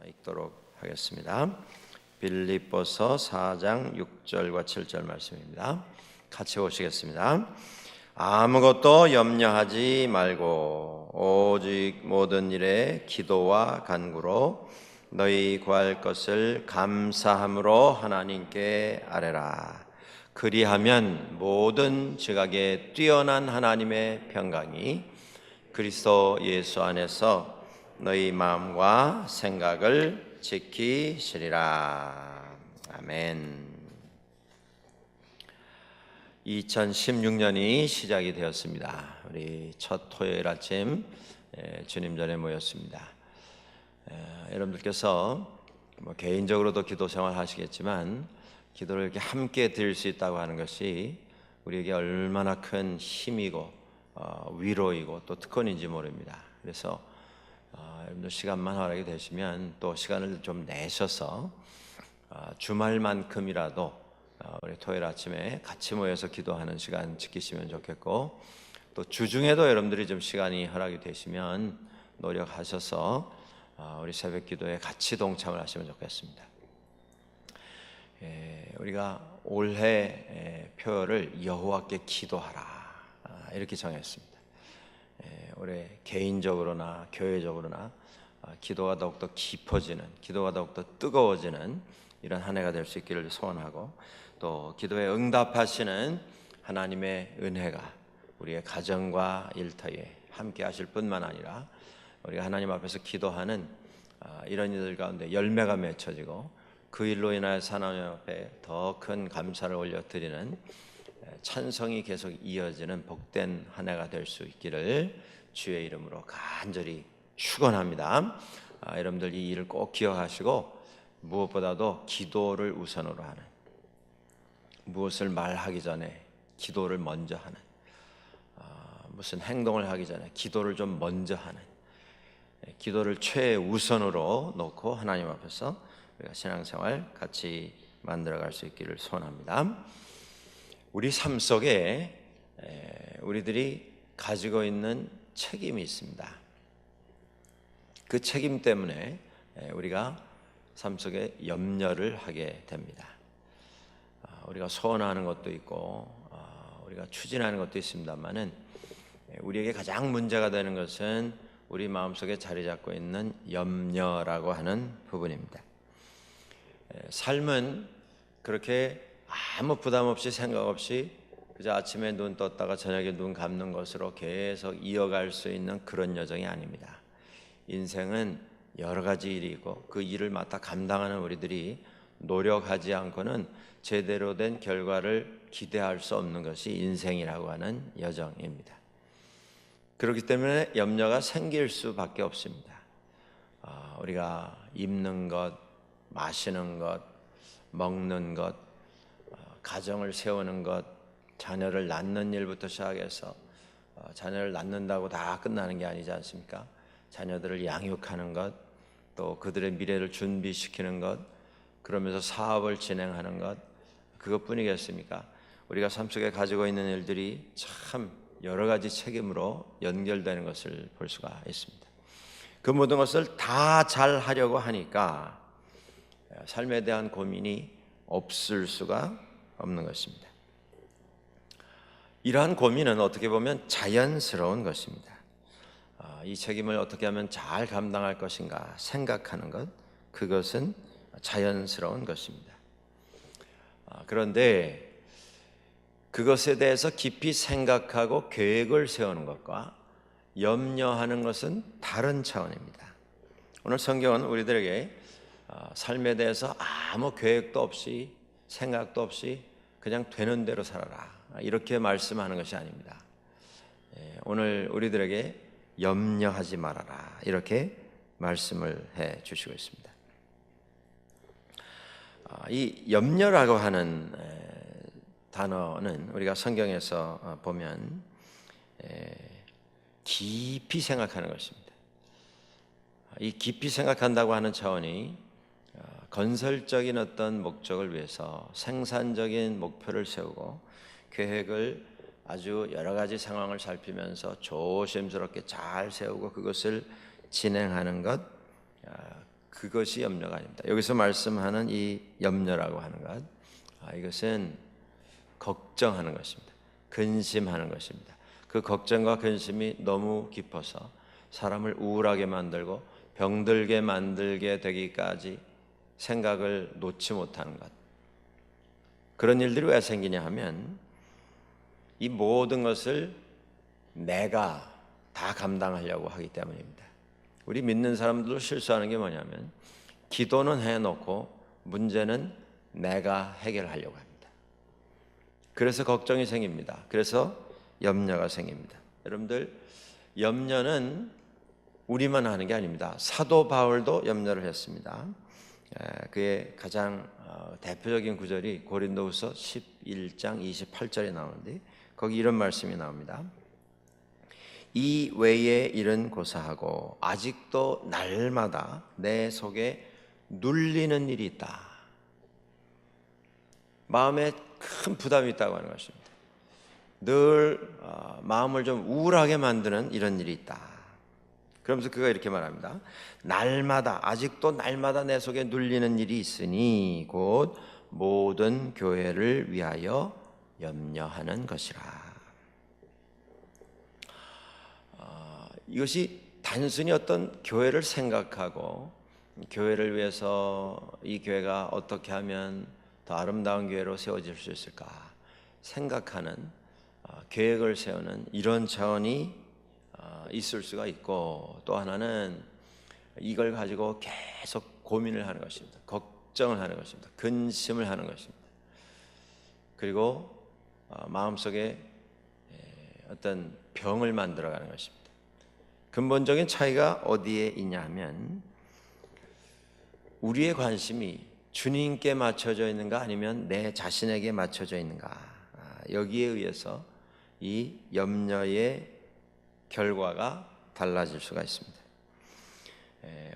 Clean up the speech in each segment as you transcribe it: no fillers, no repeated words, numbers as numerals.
읽도록 하겠습니다. 빌립보서 4장 6절과 7절 말씀입니다. 같이 보시겠습니다. 아무것도 염려하지 말고 오직 모든 일에 기도와 간구로 너희 구할 것을 감사함으로 하나님께 아뢰라. 그리하면 모든 지각에 뛰어난 하나님의 평강이 그리스도 예수 안에서 너희 마음과 생각을 지키시리라. 아멘. 2016년이 시작이 되었습니다. 우리 첫 토요일 아침 주님 전에 모였습니다. 여러분들께서 개인적으로도 기도 생활 하시겠지만 기도를 이렇게 함께 드릴 수 있다고 하는 것이 우리에게 얼마나 큰 힘이고 위로이고 또 특권인지 모릅니다. 그래서 여러분들 시간만 허락이 되시면 또 시간을 좀 내셔서 주말만큼이라도 우리 토요일 아침에 같이 모여서 기도하는 시간 지키시면 좋겠고, 또 주중에도 여러분들이 좀 시간이 허락이 되시면 노력하셔서 우리 새벽 기도에 같이 동참을 하시면 좋겠습니다. 우리가 올해 표어를 여호와께 기도하라 이렇게 정했습니다. 올해 개인적으로나 교회적으로나 기도가 더욱더 깊어지는, 기도가 더욱더 뜨거워지는 이런 한 해가 될 수 있기를 소원하고, 또 기도에 응답하시는 하나님의 은혜가 우리의 가정과 일터에 함께 하실 뿐만 아니라 우리가 하나님 앞에서 기도하는 이런 이들 가운데 열매가 맺혀지고 그 일로 인하여서 하나님 앞에 더 큰 감사를 올려드리는 찬성이 계속 이어지는 복된 한 해가 될 수 있기를 주의 이름으로 간절히 축원합니다. 여러분들 이 일을 꼭 기억하시고, 무엇보다도 기도를 우선으로 하는, 무엇을 말하기 전에 기도를 먼저 하는, 무슨 행동을 하기 전에 기도를 좀 먼저 하는, 기도를 최우선으로 놓고 하나님 앞에서 우리가 신앙생활 같이 만들어갈 수 있기를 소원합니다. 우리 삶 속에 우리들이 가지고 있는 책임이 있습니다. 그 책임 때문에 우리가 삶 속에 염려를 하게 됩니다. 우리가 소원하는 것도 있고 우리가 추진하는 것도 있습니다만은 우리에게 가장 문제가 되는 것은 우리 마음속에 자리 잡고 있는 염려라고 하는 부분입니다. 삶은 그렇게 아무 부담 없이 생각 없이 그저 아침에 눈 떴다가 저녁에 눈 감는 것으로 계속 이어갈 수 있는 그런 여정이 아닙니다. 인생은 여러 가지 일이 있고 그 일을 맡아 감당하는 우리들이 노력하지 않고는 제대로 된 결과를 기대할 수 없는 것이 인생이라고 하는 여정입니다. 그렇기 때문에 염려가 생길 수밖에 없습니다. 우리가 입는 것, 마시는 것, 먹는 것, 가정을 세우는 것, 자녀를 낳는 일부터 시작해서 자녀를 낳는다고 다 끝나는 게 아니지 않습니까? 자녀들을 양육하는 것, 또 그들의 미래를 준비시키는 것, 그러면서 사업을 진행하는 것, 그것뿐이겠습니까? 우리가 삶 속에 가지고 있는 일들이 참 여러 가지 책임으로 연결되는 것을 볼 수가 있습니다. 그 모든 것을 다 잘하려고 하니까 삶에 대한 고민이 없을 수가 없는 것입니다. 이러한 고민은 어떻게 보면 자연스러운 것입니다. 이 책임을 어떻게 하면 잘 감당할 것인가 생각하는 것, 그것은 자연스러운 것입니다. 그런데 그것에 대해서 깊이 생각하고 계획을 세우는 것과 염려하는 것은 다른 차원입니다. 오늘 성경은 우리들에게 삶에 대해서 아무 계획도 없이 생각도 없이 그냥 되는 대로 살아라 이렇게 말씀하는 것이 아닙니다. 오늘 우리들에게 염려하지 말아라 이렇게 말씀을 해 주시고 있습니다. 이 염려라고 하는 단어는 우리가 성경에서 보면 깊이 생각하는 것입니다. 이 깊이 생각한다고 하는 차원이 건설적인 어떤 목적을 위해서 생산적인 목표를 세우고 계획을 아주 여러 가지 상황을 살피면서 조심스럽게 잘 세우고 그것을 진행하는 것, 그것이 염려가 아닙니다. 여기서 말씀하는 이 염려라고 하는 것, 이것은 걱정하는 것입니다. 근심하는 것입니다. 그 걱정과 근심이 너무 깊어서 사람을 우울하게 만들고 병들게 만들게 되기까지 생각을 놓지 못하는 것. 그런 일들이 왜 생기냐 하면 이 모든 것을 내가 다 감당하려고 하기 때문입니다. 우리 믿는 사람들도 실수하는 게 뭐냐면 기도는 해놓고 문제는 내가 해결하려고 합니다. 그래서 걱정이 생깁니다. 그래서 염려가 생깁니다. 여러분들, 염려는 우리만 하는 게 아닙니다. 사도 바울도 염려를 했습니다. 그의 가장 대표적인 구절이 고린도후서 11장 28절에 나오는데 거기 이런 말씀이 나옵니다. 이 외의 일은 고사하고 아직도 날마다 내 속에 눌리는 일이 있다. 마음에 큰 부담이 있다고 하는 것입니다. 늘 마음을 좀 우울하게 만드는 이런 일이 있다. 그러면서 그가 이렇게 말합니다. 날마다 아직도 날마다 내 속에 눌리는 일이 있으니 곧 모든 교회를 위하여 염려하는 것이라. 이것이 단순히 어떤 교회를 생각하고 교회를 위해서 이 교회가 어떻게 하면 더 아름다운 교회로 세워질 수 있을까 생각하는 계획을 세우는 이런 차원이 있을 수가 있고, 또 하나는 이걸 가지고 계속 고민을 하는 것입니다. 걱정을 하는 것입니다. 근심을 하는 것입니다. 그리고 마음속에 어떤 병을 만들어가는 것입니다. 근본적인 차이가 어디에 있냐 하면 우리의 관심이 주님께 맞춰져 있는가 아니면 내 자신에게 맞춰져 있는가, 여기에 의해서 이 염려의 결과가 달라질 수가 있습니다.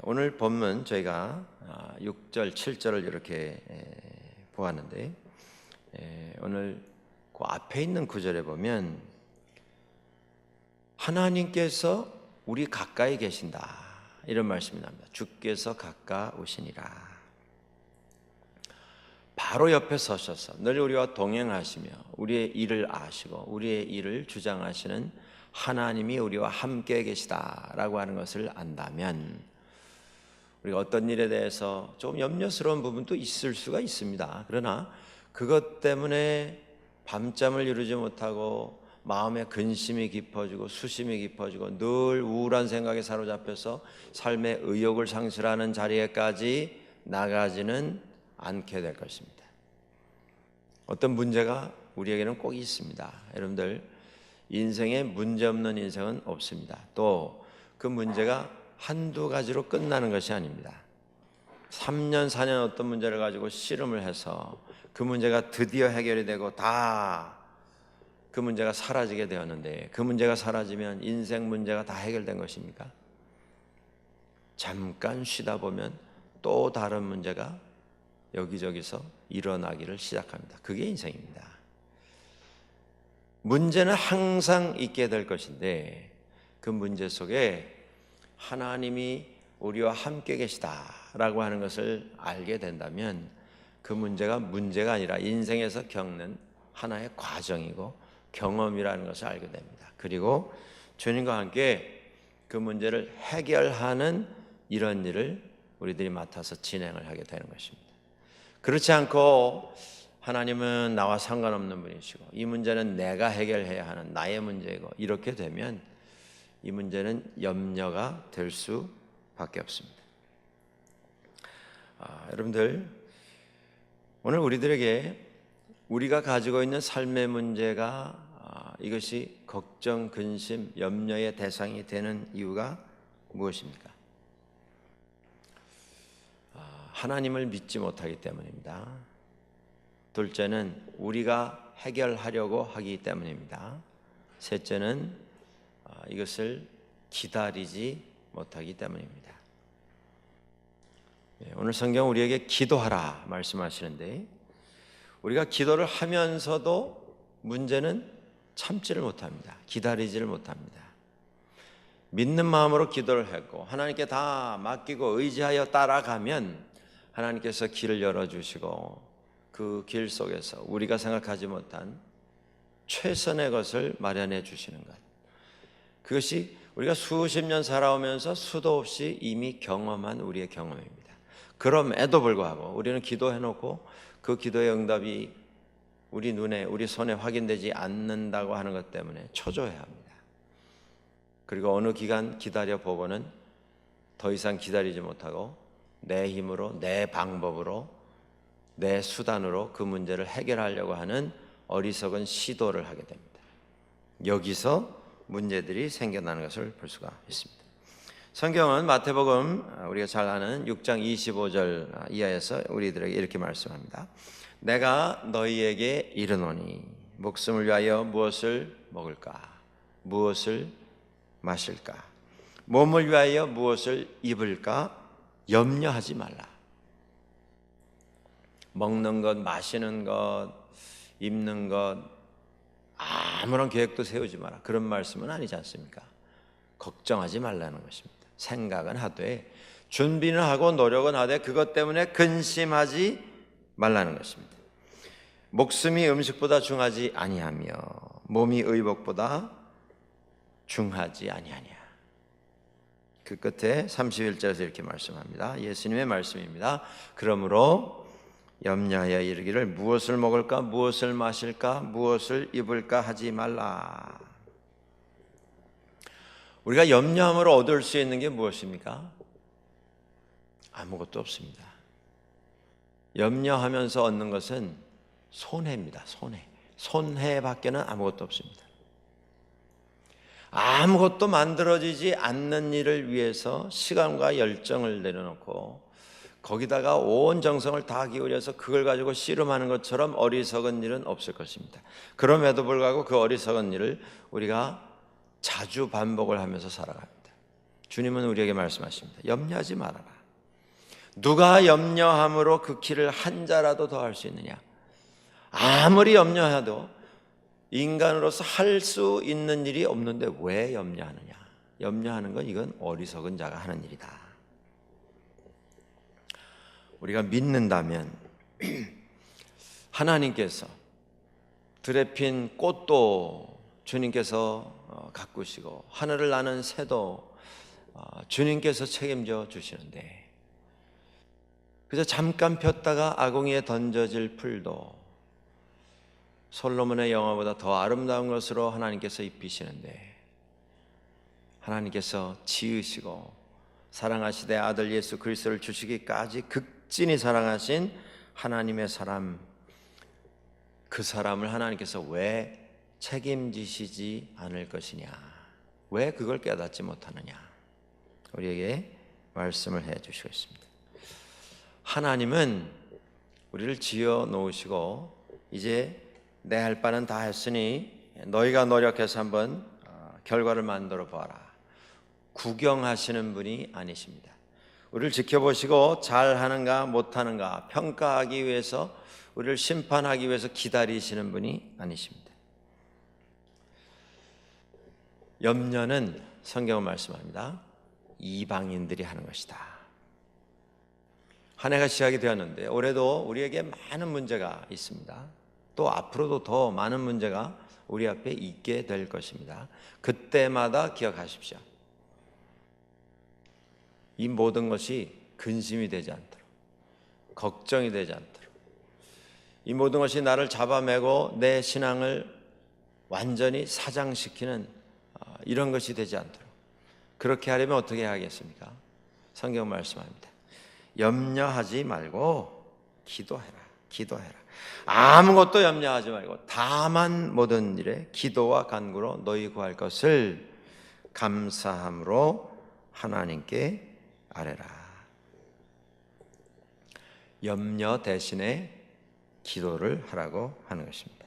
오늘 본문 저희가 6절, 7절을 이렇게 보았는데 오늘 그 앞에 있는 구절에 보면 하나님께서 우리 가까이 계신다 이런 말씀이 나옵니다. 주께서 가까우시니라. 바로 옆에 서셔서 늘 우리와 동행하시며 우리의 일을 아시고 우리의 일을 주장하시는 하나님이 우리와 함께 계시다라고 하는 것을 안다면 우리가 어떤 일에 대해서 좀 염려스러운 부분도 있을 수가 있습니다. 그러나 그것 때문에 밤잠을 이루지 못하고 마음의 근심이 깊어지고 수심이 깊어지고 늘 우울한 생각에 사로잡혀서 삶의 의욕을 상실하는 자리에까지 나가지는 않게 될 것입니다. 어떤 문제가 우리에게는 꼭 있습니다. 여러분들, 인생에 문제 없는 인생은 없습니다. 또 그 문제가 한두 가지로 끝나는 것이 아닙니다. 3년, 4년 어떤 문제를 가지고 씨름을 해서 그 문제가 드디어 해결이 되고 다 그 문제가 사라지게 되었는데 그 문제가 사라지면 인생 문제가 다 해결된 것입니까? 잠깐 쉬다 보면 또 다른 문제가 여기저기서 일어나기를 시작합니다. 그게 인생입니다. 문제는 항상 있게 될 것인데 그 문제 속에 하나님이 우리와 함께 계시다라고 하는 것을 알게 된다면 그 문제가 문제가 아니라 인생에서 겪는 하나의 과정이고 경험이라는 것을 알게 됩니다. 그리고 주님과 함께 그 문제를 해결하는 이런 일을 우리들이 맡아서 진행을 하게 되는 것입니다. 그렇지 않고 하나님은 나와 상관없는 분이시고 이 문제는 내가 해결해야 하는 나의 문제이고 이렇게 되면 이 문제는 염려가 될 수밖에 없습니다. 여러분들, 오늘 우리들에게 우리가 가지고 있는 삶의 문제가 이것이 걱정, 근심, 염려의 대상이 되는 이유가 무엇입니까? 하나님을 믿지 못하기 때문입니다. 둘째는 우리가 해결하려고 하기 때문입니다. 셋째는 이것을 기다리지 못하기 때문입니다. 오늘 성경 우리에게 기도하라 말씀하시는데 우리가 기도를 하면서도 문제는 참지를 못합니다. 기다리지를 못합니다. 믿는 마음으로 기도를 했고 하나님께 다 맡기고 의지하여 따라가면 하나님께서 길을 열어주시고 그 길 속에서 우리가 생각하지 못한 최선의 것을 마련해 주시는 것, 그것이 우리가 수십 년 살아오면서 수도 없이 이미 경험한 우리의 경험입니다. 그럼에도 불구하고 우리는 기도해놓고 그 기도의 응답이 우리 눈에, 우리 손에 확인되지 않는다고 하는 것 때문에 초조해합니다. 그리고 어느 기간 기다려보고는 더 이상 기다리지 못하고 내 힘으로, 내 방법으로, 내 수단으로 그 문제를 해결하려고 하는 어리석은 시도를 하게 됩니다. 여기서 문제들이 생겨나는 것을 볼 수가 있습니다. 성경은 마태복음 우리가 잘 아는 6장 25절 이하에서 우리들에게 이렇게 말씀합니다. 내가 너희에게 이르노니 목숨을 위하여 무엇을 먹을까, 무엇을 마실까, 몸을 위하여 무엇을 입을까 염려하지 말라. 먹는 것, 마시는 것, 입는 것 아무런 계획도 세우지 마라. 그런 말씀은 아니지 않습니까? 걱정하지 말라는 것입니다. 생각은 하되 준비는 하고 노력은 하되 그것 때문에 근심하지 말라는 것입니다. 목숨이 음식보다 중하지 아니하며 몸이 의복보다 중하지 아니하냐. 그 끝에 31절에서 이렇게 말씀합니다. 예수님의 말씀입니다. 그러므로 염려하여 이르기를 무엇을 먹을까, 무엇을 마실까, 무엇을 입을까 하지 말라. 우리가 염려함으로 얻을 수 있는 게 무엇입니까? 아무것도 없습니다. 염려하면서 얻는 것은 손해입니다. 손해. 손해밖에는 아무것도 없습니다. 아무것도 만들어지지 않는 일을 위해서 시간과 열정을 내려놓고 거기다가 온 정성을 다 기울여서 그걸 가지고 씨름하는 것처럼 어리석은 일은 없을 것입니다. 그럼에도 불구하고 그 어리석은 일을 우리가 자주 반복을 하면서 살아갑니다. 주님은 우리에게 말씀하십니다. 염려하지 말아라. 누가 염려함으로 그 길을 한 자라도 더 할 수 있느냐? 아무리 염려해도 인간으로서 할 수 있는 일이 없는데 왜 염려하느냐? 염려하는 건 이건 어리석은 자가 하는 일이다. 우리가 믿는다면 하나님께서 들에 핀 꽃도 주님께서 가꾸시고 하늘을 나는 새도 주님께서 책임져 주시는데, 그래서 잠깐 폈다가 아궁이에 던져질 풀도 솔로몬의 영화보다 더 아름다운 것으로 하나님께서 입히시는데, 하나님께서 지으시고 사랑하시되 아들 예수 그리스도를 주시기까지 극진히 사랑하신 하나님의 사람, 그 사람을 하나님께서 왜 책임지시지 않을 것이냐? 왜 그걸 깨닫지 못하느냐? 우리에게 말씀을 해 주시고 있습니다. 하나님은 우리를 지어 놓으시고 이제 내 할 바는 다 했으니 너희가 노력해서 한번 결과를 만들어 보아라. 구경하시는 분이 아니십니다. 우리를 지켜보시고 잘하는가 못하는가 평가하기 위해서, 우리를 심판하기 위해서 기다리시는 분이 아니십니다. 염려는 성경은 말씀합니다. 이방인들이 하는 것이다. 한 해가 시작이 되었는데 올해도 우리에게 많은 문제가 있습니다. 또 앞으로도 더 많은 문제가 우리 앞에 있게 될 것입니다. 그때마다 기억하십시오. 이 모든 것이 근심이 되지 않도록, 걱정이 되지 않도록, 이 모든 것이 나를 잡아매고 내 신앙을 완전히 사장시키는 이런 것이 되지 않도록, 그렇게 하려면 어떻게 하겠습니까? 성경 말씀합니다. 염려하지 말고 기도해라. 기도해라. 아무것도 염려하지 말고 다만 모든 일에 기도와 간구로 너희 구할 것을 감사함으로 하나님께 아뢰라. 염려 대신에 기도를 하라고 하는 것입니다.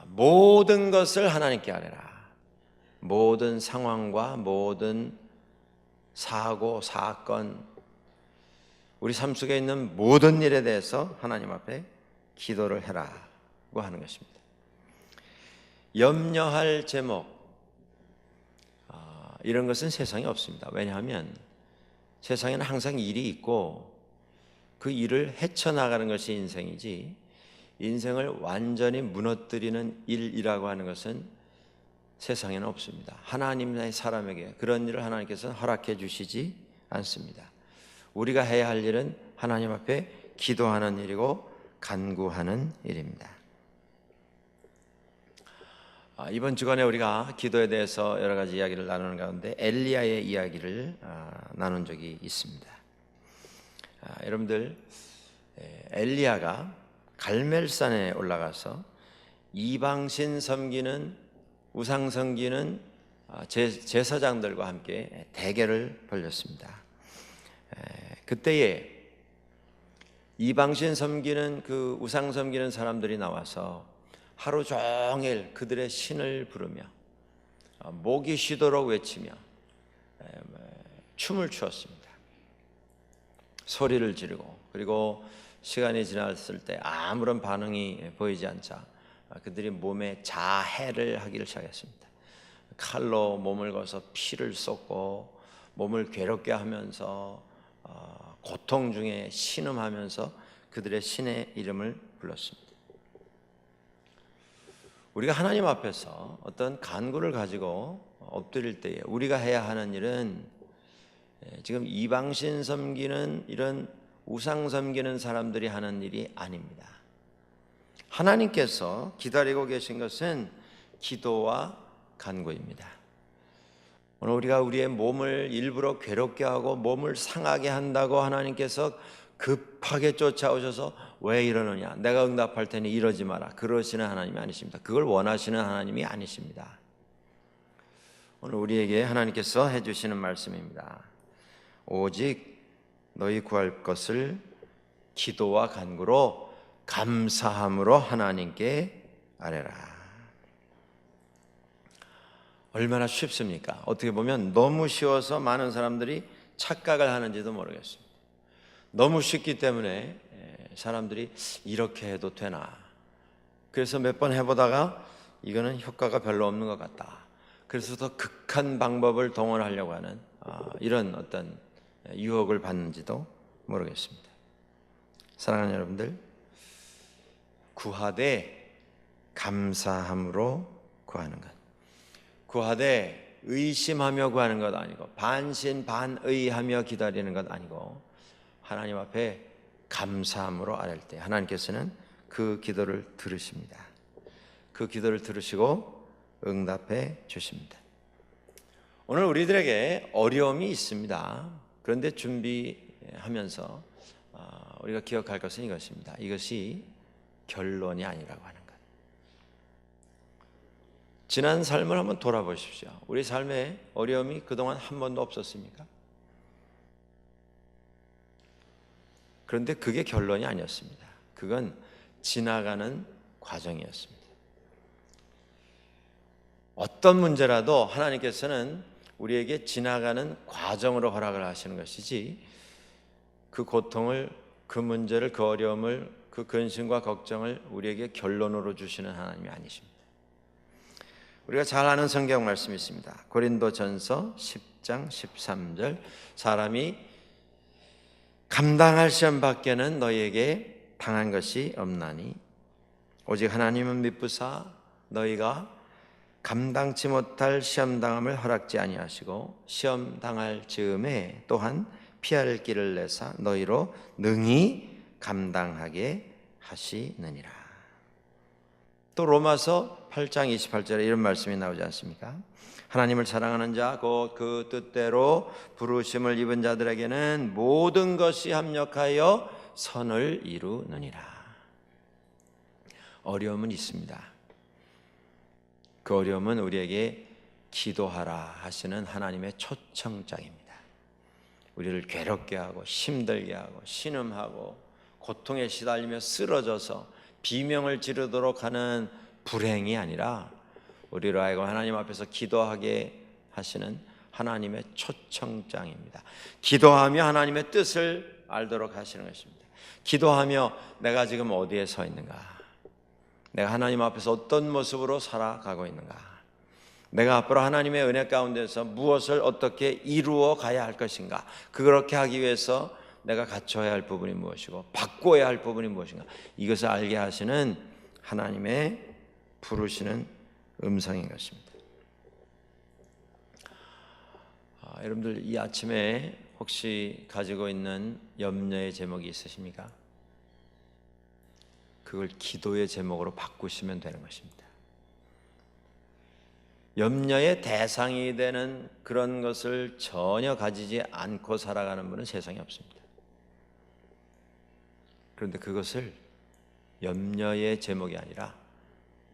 모든 것을 하나님께 아뢰라. 모든 상황과 모든 사고, 사건, 우리 삶 속에 있는 모든 일에 대해서 하나님 앞에 기도를 해라고 하는 것입니다. 염려할 제목, 이런 것은 세상에 없습니다. 왜냐하면 세상에는 항상 일이 있고 그 일을 헤쳐나가는 것이 인생이지, 인생을 완전히 무너뜨리는 일이라고 하는 것은 세상에는 없습니다. 하나님의 사람에게 그런 일을 하나님께서는 허락해 주시지 않습니다. 우리가 해야 할 일은 하나님 앞에 기도하는 일이고 간구하는 일입니다. 이번 주간에 우리가 기도에 대해서 여러 가지 이야기를 나누는 가운데 엘리야의 이야기를 나눈 적이 있습니다. 여러분들, 엘리야가 갈멜산에 올라가서 이방신 섬기는, 우상 섬기는 제사장들과 함께 대결을 벌였습니다. 그때에 이방신 섬기는 그 우상 섬기는 사람들이 나와서 하루 종일 그들의 신을 부르며 목이 쉬도록 외치며 춤을 추었습니다. 소리를 지르고, 그리고 시간이 지났을 때 아무런 반응이 보이지 않자 그들이 몸에 자해를 하기를 시작했습니다. 칼로 몸을 거서 피를 쏟고 몸을 괴롭게 하면서 고통 중에 신음하면서 그들의 신의 이름을 불렀습니다. 우리가 하나님 앞에서 어떤 간구를 가지고 엎드릴 때에 우리가 해야 하는 일은 지금 이방신 섬기는 이런 우상 섬기는 사람들이 하는 일이 아닙니다. 하나님께서 기다리고 계신 것은 기도와 간구입니다. 오늘 우리가 우리의 몸을 일부러 괴롭게 하고 몸을 상하게 한다고 하나님께서 급하게 쫓아오셔서 왜 이러느냐, 내가 응답할 테니 이러지 마라, 그러시는 하나님이 아니십니다. 그걸 원하시는 하나님이 아니십니다. 오늘 우리에게 하나님께서 해주시는 말씀입니다. 오직 너희 구할 것을 기도와 간구로 감사함으로 하나님께 아뢰라. 얼마나 쉽습니까? 어떻게 보면 너무 쉬워서 많은 사람들이 착각을 하는지도 모르겠습니다. 너무 쉽기 때문에 사람들이 이렇게 해도 되나, 그래서 몇 번 해보다가 이거는 효과가 별로 없는 것 같다, 그래서 더 극한 방법을 동원하려고 하는 이런 어떤 유혹을 받는지도 모르겠습니다. 사랑하는 여러분들, 구하되 감사함으로 구하는 것, 구하되 의심하며 구하는 것 아니고 반신반의하며 기다리는 것 아니고 하나님 앞에 감사함으로 아뢰을 때 하나님께서는 그 기도를 들으십니다. 그 기도를 들으시고 응답해 주십니다. 오늘 우리들에게 어려움이 있습니다. 그런데 준비하면서 우리가 기억할 것은 이것입니다. 이것이 결론이 아니라고 하는 것. 지난 삶을 한번 돌아보십시오. 우리 삶에 어려움이 그동안 한 번도 없었습니까? 그런데 그게 결론이 아니었습니다. 그건 지나가는 과정이었습니다. 어떤 문제라도 하나님께서는 우리에게 지나가는 과정으로 허락을 하시는 것이지, 그 고통을, 그 문제를, 그 어려움을, 그 근심과 걱정을 우리에게 결론으로 주시는 하나님이 아니십니다. 우리가 잘 아는 성경 말씀이 있습니다. 고린도전서 10장 13절, 사람이 감당할 시험 밖에는 너희에게 당한 것이 없나니 오직 하나님은 미쁘사 너희가 감당치 못할 시험 당함을 허락지 아니하시고 시험 당할 즈음에 또한 피할 길을 내사 너희로 능히 감당하게 하시느니라. 또 로마서 8장 28절에 이런 말씀이 나오지 않습니까? 하나님을 사랑하는 자 곧 그 뜻대로 부르심을 입은 자들에게는 모든 것이 합력하여 선을 이루느니라. 어려움은 있습니다. 그 어려움은 우리에게 기도하라 하시는 하나님의 초청장입니다. 우리를 괴롭게 하고 힘들게 하고 신음하고 고통에 시달리며 쓰러져서 비명을 지르도록 하는 불행이 아니라 우리로 하여금 하나님 앞에서 기도하게 하시는 하나님의 초청장입니다. 기도하며 하나님의 뜻을 알도록 하시는 것입니다. 기도하며 내가 지금 어디에 서 있는가, 내가 하나님 앞에서 어떤 모습으로 살아가고 있는가, 내가 앞으로 하나님의 은혜 가운데서 무엇을 어떻게 이루어 가야 할 것인가, 그렇게 하기 위해서 내가 갖춰야 할 부분이 무엇이고 바꿔야 할 부분이 무엇인가, 이것을 알게 하시는 하나님의 부르시는 음성인 것입니다. 여러분들 이 아침에 혹시 가지고 있는 염려의 제목이 있으십니까? 그걸 기도의 제목으로 바꾸시면 되는 것입니다. 염려의 대상이 되는 그런 것을 전혀 가지지 않고 살아가는 분은 세상에 없습니다. 그런데 그것을 염려의 제목이 아니라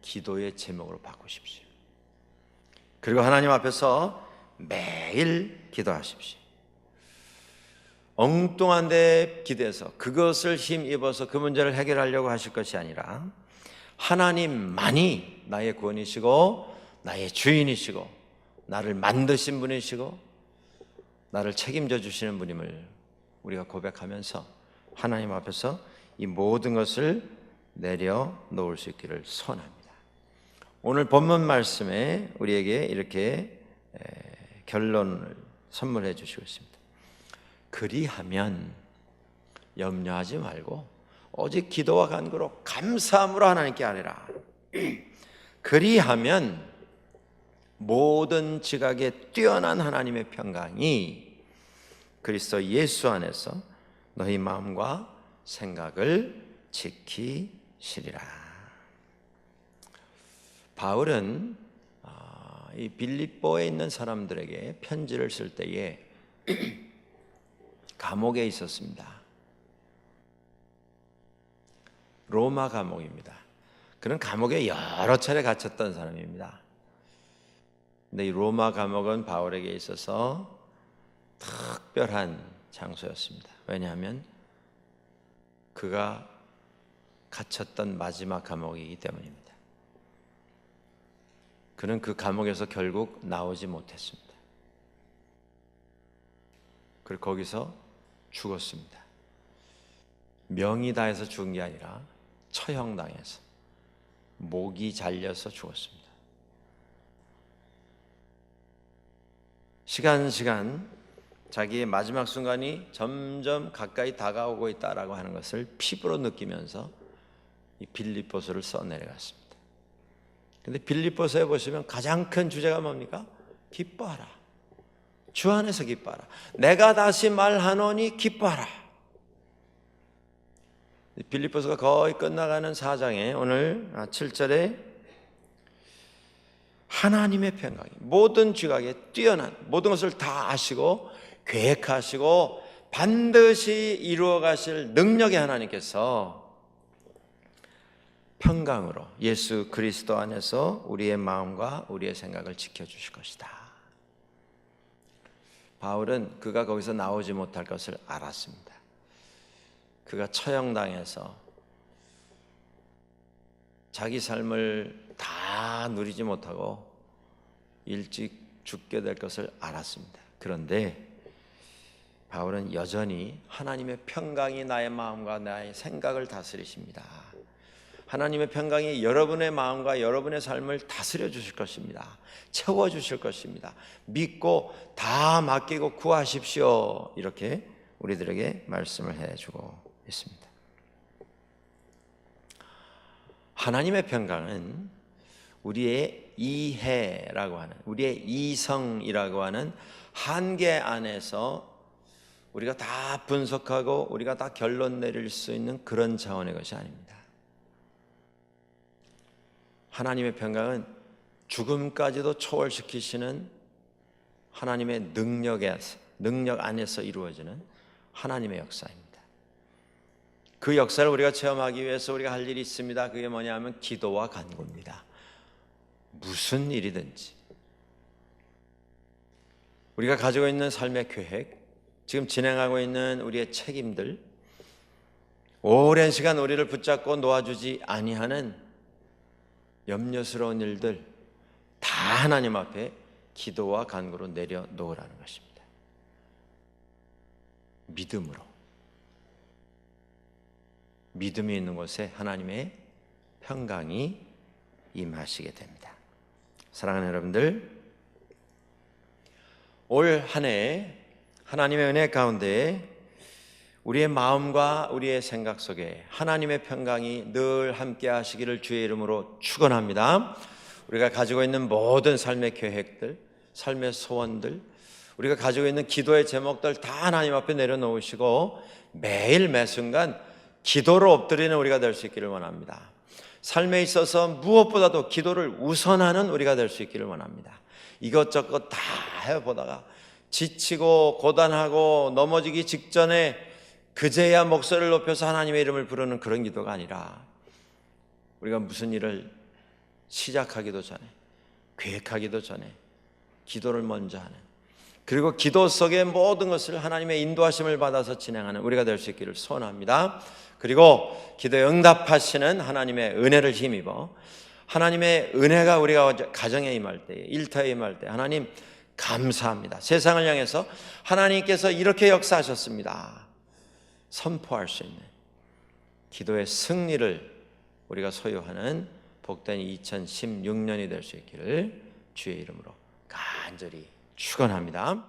기도의 제목으로 바꾸십시오. 그리고 하나님 앞에서 매일 기도하십시오. 엉뚱한 데 기대서 그것을 힘입어서 그 문제를 해결하려고 하실 것이 아니라 하나님만이 나의 구원이시고 나의 주인이시고 나를 만드신 분이시고 나를 책임져 주시는 분임을 우리가 고백하면서 하나님 앞에서 이 모든 것을 내려놓을 수 있기를 소원합니다. 오늘 본문 말씀에 우리에게 이렇게 결론을 선물해 주시고 있습니다. 그리하면 염려하지 말고 오직 기도와 간구로 감사함으로 하나님께 아뢰라. 그리하면 모든 지각에 뛰어난 하나님의 평강이 그리스도 예수 안에서 너희 마음과 생각을 지키시리라. 바울은 이 빌립보에 있는 사람들에게 편지를 쓸 때에 감옥에 있었습니다. 로마 감옥입니다. 그는 감옥에 여러 차례 갇혔던 사람입니다. 근데 이 로마 감옥은 바울에게 있어서 특별한 장소였습니다. 왜냐하면 그가 갇혔던 마지막 감옥이기 때문입니다. 그는 그 감옥에서 결국 나오지 못했습니다. 그리고 거기서 죽었습니다. 명이 다해서 죽은 게 아니라 처형당해서 목이 잘려서 죽었습니다. 시간 자기의 마지막 순간이 점점 가까이 다가오고 있다라고 하는 것을 피부로 느끼면서 이 빌립보서를 써내려갔습니다. 근데 빌립보서에 보시면 가장 큰 주제가 뭡니까? 기뻐하라. 주 안에서 기뻐하라. 내가 다시 말하노니 기뻐하라. 빌립보서가 거의 끝나가는 4장에 오늘 7절에 하나님의 평강이 모든 지각에 뛰어난 모든 것을 다 아시고 계획하시고 반드시 이루어 가실 능력의 하나님께서 평강으로 예수 그리스도 안에서 우리의 마음과 우리의 생각을 지켜주실 것이다. 바울은 그가 거기서 나오지 못할 것을 알았습니다. 그가 처형당해서 자기 삶을 다 누리지 못하고 일찍 죽게 될 것을 알았습니다. 그런데 바울은 여전히 하나님의 평강이 나의 마음과 나의 생각을 다스리십니다. 하나님의 평강이 여러분의 마음과 여러분의 삶을 다스려 주실 것입니다. 채워 주실 것입니다. 믿고 다 맡기고 구하십시오. 이렇게 우리들에게 말씀을 해주고 있습니다. 하나님의 평강은 우리의 이해라고 하는, 우리의 이성이라고 하는 한계 안에서 우리가 다 분석하고 우리가 다 결론 내릴 수 있는 그런 차원의 것이 아닙니다. 하나님의 평강은 죽음까지도 초월시키시는 하나님의 능력 안에서 이루어지는 하나님의 역사입니다. 그 역사를 우리가 체험하기 위해서 우리가 할 일이 있습니다. 그게 뭐냐 하면 기도와 간구입니다. 무슨 일이든지 우리가 가지고 있는 삶의 계획, 지금 진행하고 있는 우리의 책임들, 오랜 시간 우리를 붙잡고 놓아주지 아니하는 염려스러운 일들 다 하나님 앞에 기도와 간구로 내려놓으라는 것입니다. 믿음이 있는 곳에 하나님의 평강이 임하시게 됩니다. 사랑하는 여러분들, 올 한 해 하나님의 은혜 가운데 우리의 마음과 우리의 생각 속에 하나님의 평강이 늘 함께 하시기를 주의 이름으로 축원합니다. 우리가 가지고 있는 모든 삶의 계획들, 삶의 소원들, 우리가 가지고 있는 기도의 제목들 다 하나님 앞에 내려놓으시고 매일 매순간 기도로 엎드리는 우리가 될 수 있기를 원합니다. 삶에 있어서 무엇보다도 기도를 우선하는 우리가 될 수 있기를 원합니다. 이것저것 다 해보다가 지치고 고단하고 넘어지기 직전에 그제야 목소리를 높여서 하나님의 이름을 부르는 그런 기도가 아니라 우리가 무슨 일을 시작하기도 전에, 계획하기도 전에 기도를 먼저 하는, 그리고 기도 속의 모든 것을 하나님의 인도하심을 받아서 진행하는 우리가 될 수 있기를 소원합니다. 그리고 기도에 응답하시는 하나님의 은혜를 힘입어 하나님의 은혜가 우리가 가정에 임할 때, 일터에 임할 때 하나님 감사합니다, 세상을 향해서 하나님께서 이렇게 역사하셨습니다 선포할 수 있는 기도의 승리를 우리가 소유하는 복된 2016년이 될 수 있기를 주의 이름으로 간절히 축원합니다.